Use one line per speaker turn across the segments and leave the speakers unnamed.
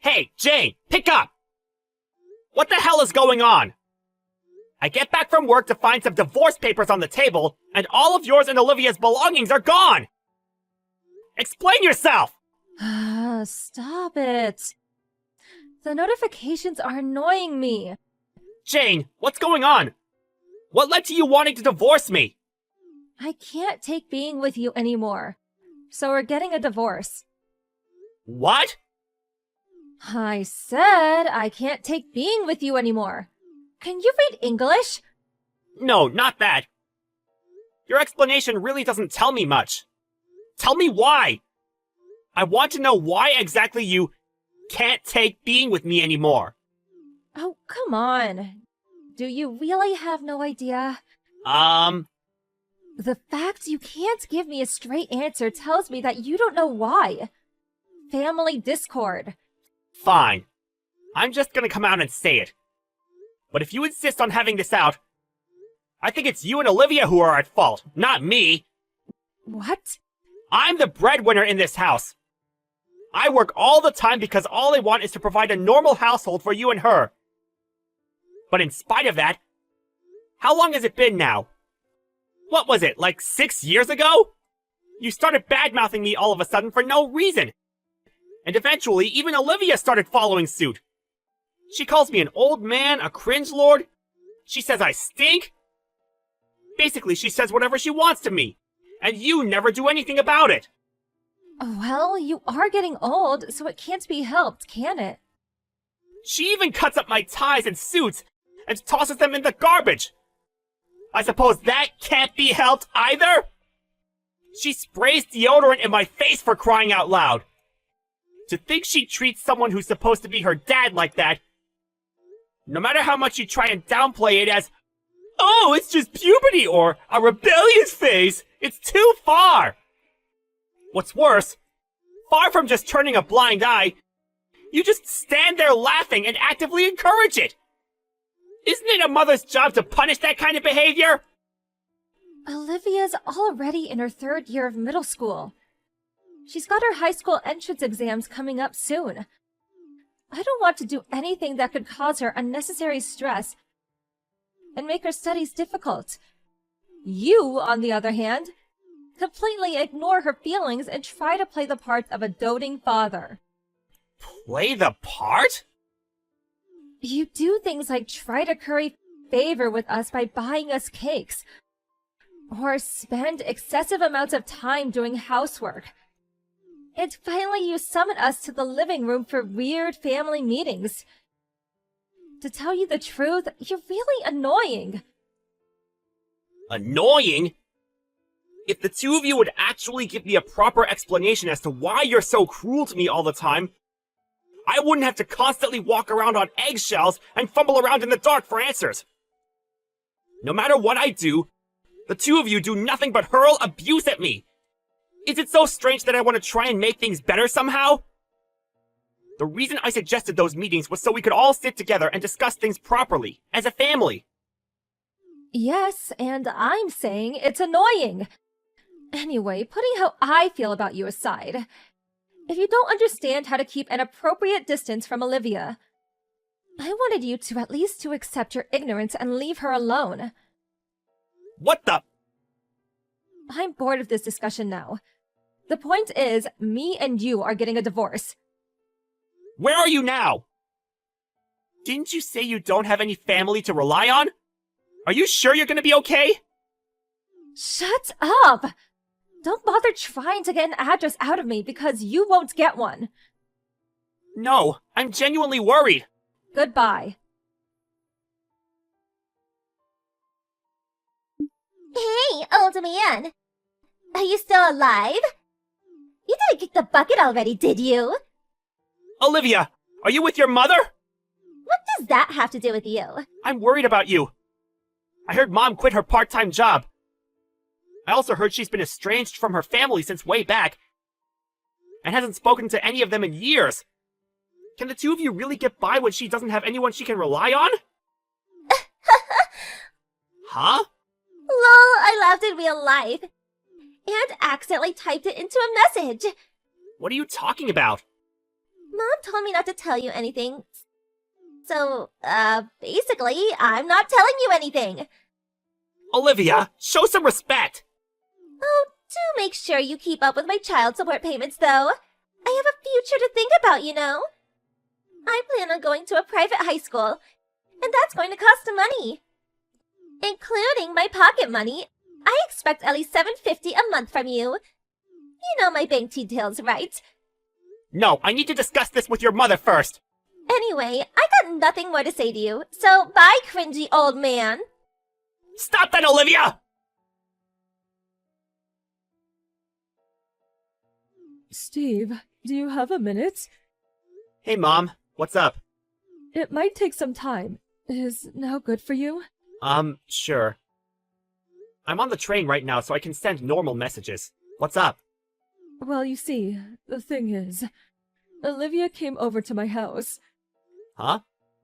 Hey, Jane, pick up! What the hell is going on? I get back from work to find some divorce papers on the table, and all of yours and Olivia's belongings are gone! Explain yourself!
Stop it. The notifications are annoying me.
Jane, what's going on? What led to you wanting to divorce me?
I can't take being with you anymore. So we're getting a divorce.
What?
I said I can't take being with you anymore. Can you read English?
No, not that. Your explanation really doesn't tell me much. Tell me why. I want to know why exactly you can't take being with me anymore.
Oh, come on. Do you really have no idea? The fact you can't give me a straight answer tells me that you don't know why. Family discord.
Fine. I'm just gonna come out and say it. But if you insist on having this out, I think it's you and Olivia who are at fault, not me.
What?
I'm the breadwinner in this house. I work all the time because all I want is to provide a normal household for you and her. But in spite of that, how long has it been now? What was it, like 6 years ago? You started bad-mouthing me all of a sudden for no reason. And eventually, even Olivia started following suit. She calls me an old man, a cringe-lord. She says I stink. Basically, she says whatever she wants to me. And you never do anything about it.
Well, you are getting old, so it can't be helped, can it?
She even cuts up my ties and suits and tosses them in the garbage. I suppose that can't be helped either? She sprays deodorant in my face for crying out loud. To think she treats someone who's supposed to be her dad like that, no matter how much you try and downplay it as, oh, it's just puberty or a rebellious phase, it's too far. What's worse, far from just turning a blind eye, you just stand there laughing and actively encourage it. Isn't it a mother's job to punish that kind of behavior?
Olivia's already in her 3rd year of middle school. She's got her high school entrance exams coming up soon. I don't want to do anything that could cause her unnecessary stress and make her studies difficult. You, on the other hand, completely ignore her feelings and try to play the part of a doting father.
Play the part?
You do things like try to curry favor with us by buying us cakes, or spend excessive amounts of time doing housework. And finally you summon us to the living room for weird family meetings. To tell you the truth, you're really annoying.
Annoying? If the two of you would actually give me a proper explanation as to why you're so cruel to me all the time, I wouldn't have to constantly walk around on eggshells and fumble around in the dark for answers. No matter what I do, the two of you do nothing but hurl abuse at me. Is it so strange that I want to try and make things better somehow? The reason I suggested those meetings was so we could all sit together and discuss things properly, as a family.
Yes, and I'm saying it's annoying. Anyway, putting how I feel about you aside, if you don't understand how to keep an appropriate distance from Olivia, I wanted you to at least to accept your ignorance and leave her alone.
What the?
I'm bored of this discussion now. The point is, me and you are getting a divorce.
Where are you now? Didn't you say you don't have any family to rely on? Are you sure you're gonna be okay?
Shut up! Don't bother trying to get an address out of me because you won't get one.
No, I'm genuinely worried.
Goodbye.
Hey, old man. Are you still alive? You didn't kick the bucket already, did you?
Olivia, are you with your mother?
What does that have to do with you?
I'm worried about you. I heard Mom quit her part-time job. I also heard she's been estranged from her family since way back, and hasn't spoken to any of them in years. Can the two of you really get by when she doesn't have anyone she can rely on? Huh?
Lol, I laughed in real life. And accidentally typed it into a message.
What are you talking about?
Mom told me not to tell you anything. So, basically, I'm not telling you anything.
Olivia, show some respect!
Oh, do make sure you keep up with my child support payments, though. I have a future to think about, you know. I plan on going to a private high school, and that's going to cost some money. Including my pocket money, I expect at least $750 a month from you. You know my bank details, right?
No, I need to discuss this with your mother first!
Anyway, I got nothing more to say to you, so bye, cringy old man.
Stop that, Olivia!
Steve, do you have a minute?
Hey, Mom. What's up?
It might take some time. Is now good for you?
Sure. I'm on the train right now, so I can send normal messages. What's up?
Well, you see, the thing is, Olivia came over to my house.
Huh?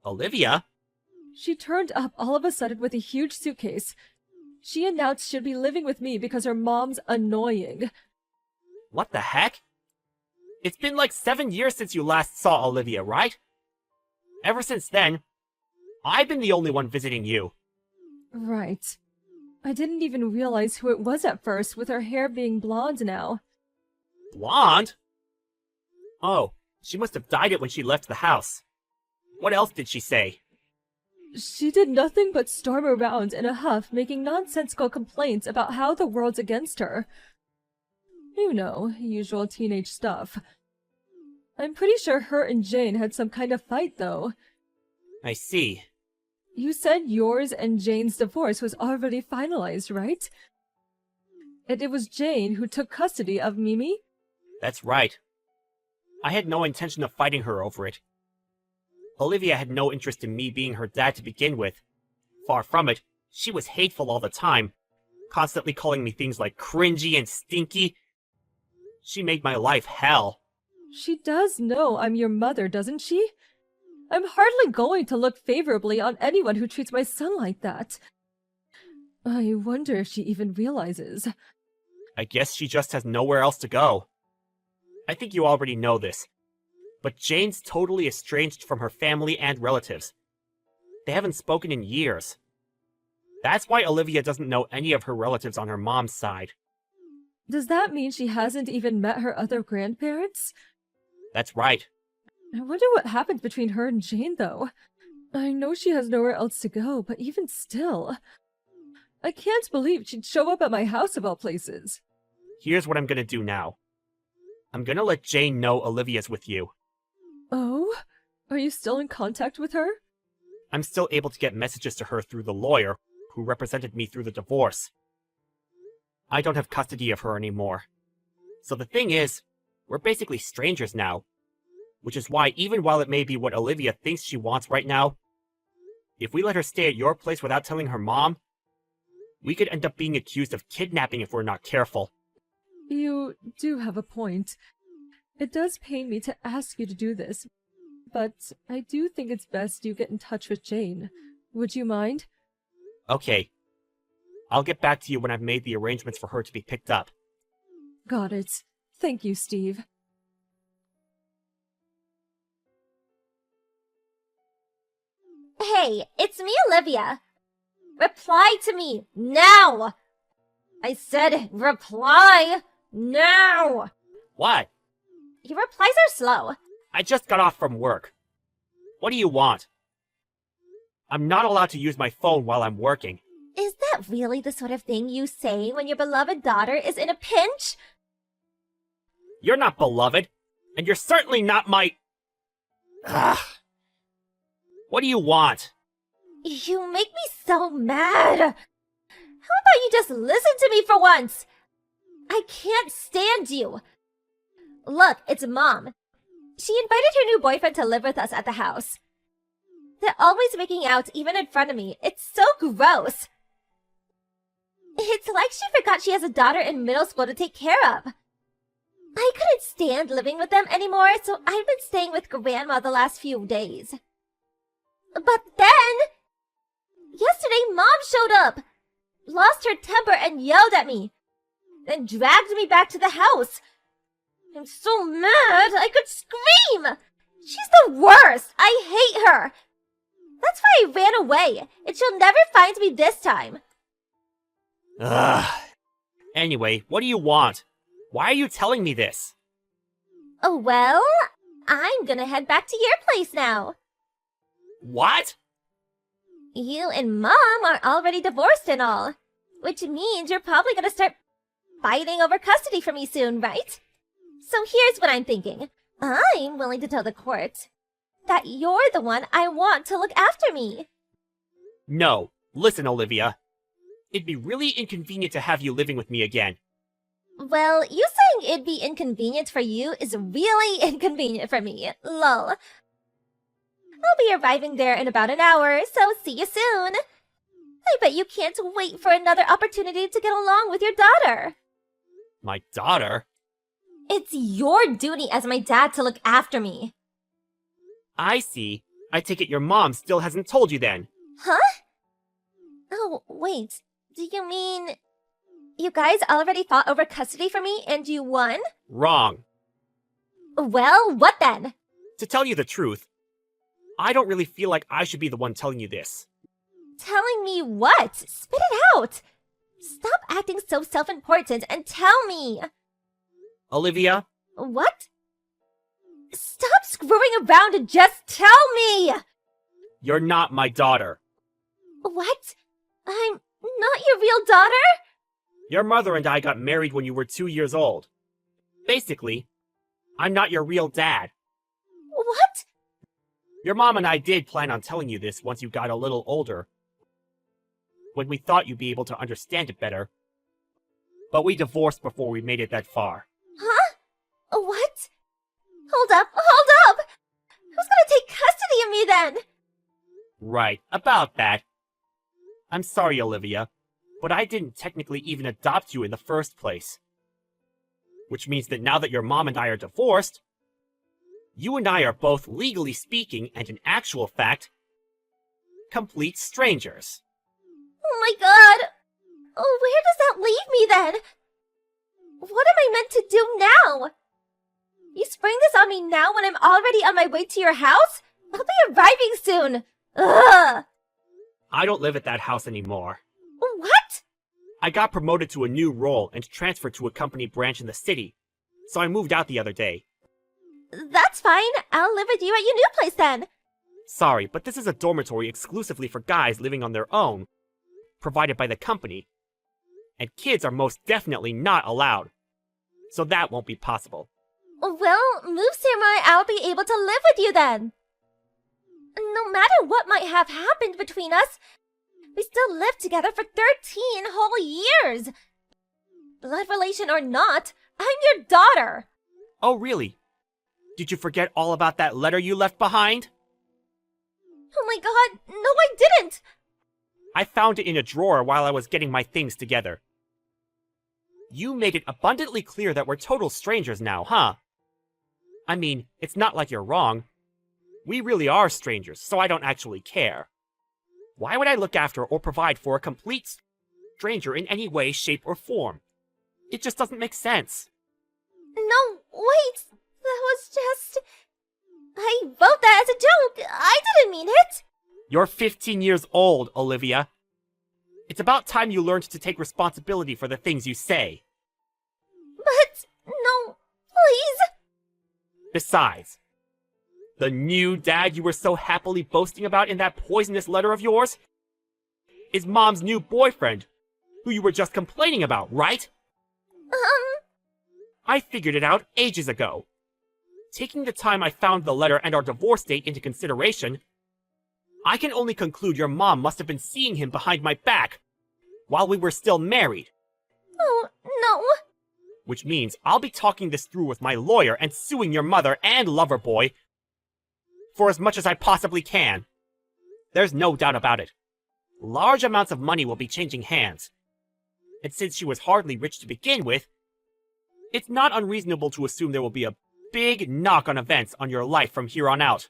Olivia?
She turned up all of a sudden with a huge suitcase. She announced she'd be living with me because her mom's annoying.
What the heck? It's been like 7 years since you last saw Olivia, right? Ever since then, I've been the only one visiting you.
Right. I didn't even realize who it was at first, with her hair being blonde now.
Blonde? Oh, she must have dyed it when she left the house. What else did she say?
She did nothing but storm around in a huff, making nonsensical complaints about how the world's against her. You know, usual teenage stuff. I'm pretty sure her and Jane had some kind of fight, though.
I see.
You said yours and Jane's divorce was already finalized, right? And it was Jane who took custody of Mimi?
That's right. I had no intention of fighting her over it. Olivia had no interest in me being her dad to begin with. Far from it, she was hateful all the time, constantly calling me things like cringy and stinky. She made my life hell.
She does know I'm your mother, doesn't she? I'm hardly going to look favorably on anyone who treats my son like that. I wonder if she even realizes.
I guess she just has nowhere else to go. I think you already know this, but Jane's totally estranged from her family and relatives. They haven't spoken in years. That's why Olivia doesn't know any of her relatives on her mom's side.
Does that mean she hasn't even met her other grandparents?
That's right.
I wonder what happened between her and Jane, though. I know she has nowhere else to go, but even still... I can't believe she'd show up at my house of all places.
Here's what I'm gonna do now. I'm gonna let Jane know Olivia's with you.
Oh? Are you still in contact with her?
I'm still able to get messages to her through the lawyer who represented me through the divorce. I don't have custody of her anymore. So the thing is, we're basically strangers now. Which is why, even while it may be what Olivia thinks she wants right now, if we let her stay at your place without telling her mom, we could end up being accused of kidnapping if we're not careful.
You do have a point. It does pain me to ask you to do this, but I do think it's best you get in touch with Jane. Would you mind?
Okay. I'll get back to you when I've made the arrangements for her to be picked up.
Got it. Thank you, Steve.
Hey, it's me, Olivia. Reply to me, now! I said reply, now!
What?
Your replies are slow.
I just got off from work. What do you want? I'm not allowed to use my phone while I'm working.
Is that really the sort of thing you say when your beloved daughter is in a pinch?
You're not beloved, and you're certainly not my... Ugh. What do you want?
You make me so mad. How about you just listen to me for once? I can't stand you. Look, it's Mom. She invited her new boyfriend to live with us at the house. They're always making out even in front of me. It's so gross. It's like she forgot she has a daughter in middle school to take care of. I couldn't stand living with them anymore, so I've been staying with Grandma the last few days. But then... yesterday, Mom showed up, lost her temper and yelled at me, then dragged me back to the house. I'm so mad I could scream! She's the worst! I hate her! That's why I ran away, and she'll never find me this time.
Ugh. Anyway, what do you want? Why are you telling me this?
Oh, well, I'm gonna head back to your place now.
What?
You and Mom are already divorced and all, which means you're probably gonna start fighting over custody for me soon, right? So here's what I'm thinking. I'm willing to tell the court that you're the one I want to look after me.
No. Listen, Olivia. It'd be really inconvenient to have you living with me again.
Well, you saying it'd be inconvenient for you is really inconvenient for me. Lol. I'll be arriving there in about an hour, so see you soon. I bet you can't wait for another opportunity to get along with your daughter.
My daughter?
It's your duty as my dad to look after me.
I see. I take it your mom still hasn't told you then.
Huh? Oh, wait. Do you mean you guys already fought over custody for me and you won?
Wrong.
Well, what then?
To tell you the truth, I don't really feel like I should be the one telling you this.
Telling me what? Spit it out! Stop acting so self-important and tell me!
Olivia,
What? Stop screwing around and just tell me!
you're not my daughter.
What? I'm not your real daughter?
Your mother and I got married when you were 2 years old. Basically, I'm not your real dad.
What?
Your mom and I did plan on telling you this once you got a little older, when we thought you'd be able to understand it better. But we divorced before we made it that far.
Huh? What? Hold up! Who's gonna take custody of me then?
Right, about that. I'm sorry, Olivia, but I didn't technically even adopt you in the first place. Which means that now that your mom and I are divorced, you and I are both, legally speaking and in actual fact, complete strangers.
Oh my god! Oh, where does that leave me then? What am I meant to do now? You spring this on me now when I'm already on my way to your house? I'll be arriving soon! Ugh!
I don't live at that house anymore.
What?
I got promoted to a new role and transferred to a company branch in the city, so I moved out the other day.
That's fine. I'll live with you at your new place then.
Sorry, but this is a dormitory exclusively for guys living on their own, provided by the company. And kids are most definitely not allowed. So that won't be possible.
Well, move Samurai, I'll be able to live with you then. No matter what might have happened between us, we still lived together for 13 whole years. Blood relation or not, I'm your daughter.
Oh, really? Did you forget all about that letter you left behind?
Oh my god, no I didn't!
I found it in a drawer while I was getting my things together. You made it abundantly clear that we're total strangers now, huh? I mean, it's not like you're wrong. We really are strangers, so I don't actually care. Why would I look after or provide for a complete stranger in any way, shape, or form? It just doesn't make sense.
No, wait, that was just... I wrote that as a joke, I didn't mean it!
You're 15 years old, Olivia. It's about time you learned to take responsibility for the things you say.
But, no, please!
Besides, the new dad you were so happily boasting about in that poisonous letter of yours is Mom's new boyfriend, who you were just complaining about, right? I figured it out ages ago. Taking the time I found the letter and our divorce date into consideration, I can only conclude your mom must have been seeing him behind my back while we were still married.
Oh, no.
Which means I'll be talking this through with my lawyer and suing your mother and lover boy for as much as I possibly can. There's no doubt about it. Large amounts of money will be changing hands. And since she was hardly rich to begin with, it's not unreasonable to assume there will be a big knock on events on your life from here on out.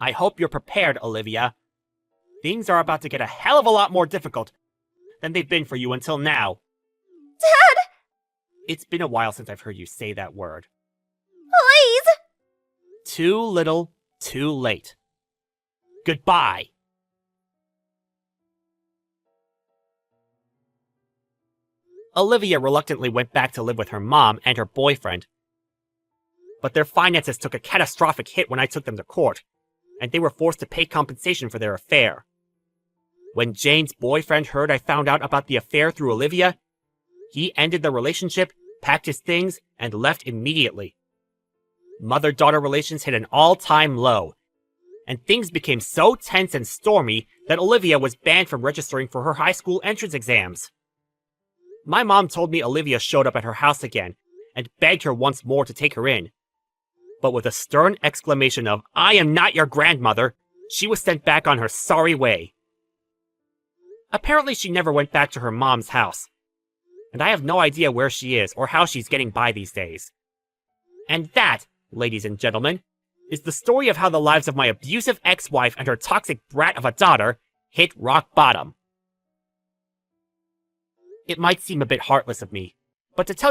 I hope you're prepared, Olivia. Things are about to get a hell of a lot more difficult than they've been for you until now.
Dad!
It's been a while since I've heard you say that word.
Please!
too little, too late. Goodbye. Olivia reluctantly went back to live with her mom and her boyfriend. But their finances took a catastrophic hit when I took them to court, and they were forced to pay compensation for their affair. When Jane's boyfriend heard I found out about the affair through Olivia, he ended the relationship, packed his things, and left immediately. Mother-daughter relations hit an all-time low, and things became so tense and stormy that Olivia was banned from registering for her high school entrance exams. My mom told me Olivia showed up at her house again and begged her once more to take her in. But with a stern exclamation of, "I am not your grandmother," she was sent back on her sorry way. Apparently she never went back to her mom's house, and I have no idea where she is or how she's getting by these days. And that, ladies and gentlemen, is the story of how the lives of my abusive ex-wife and her toxic brat of a daughter hit rock bottom. It might seem a bit heartless of me, but to tell you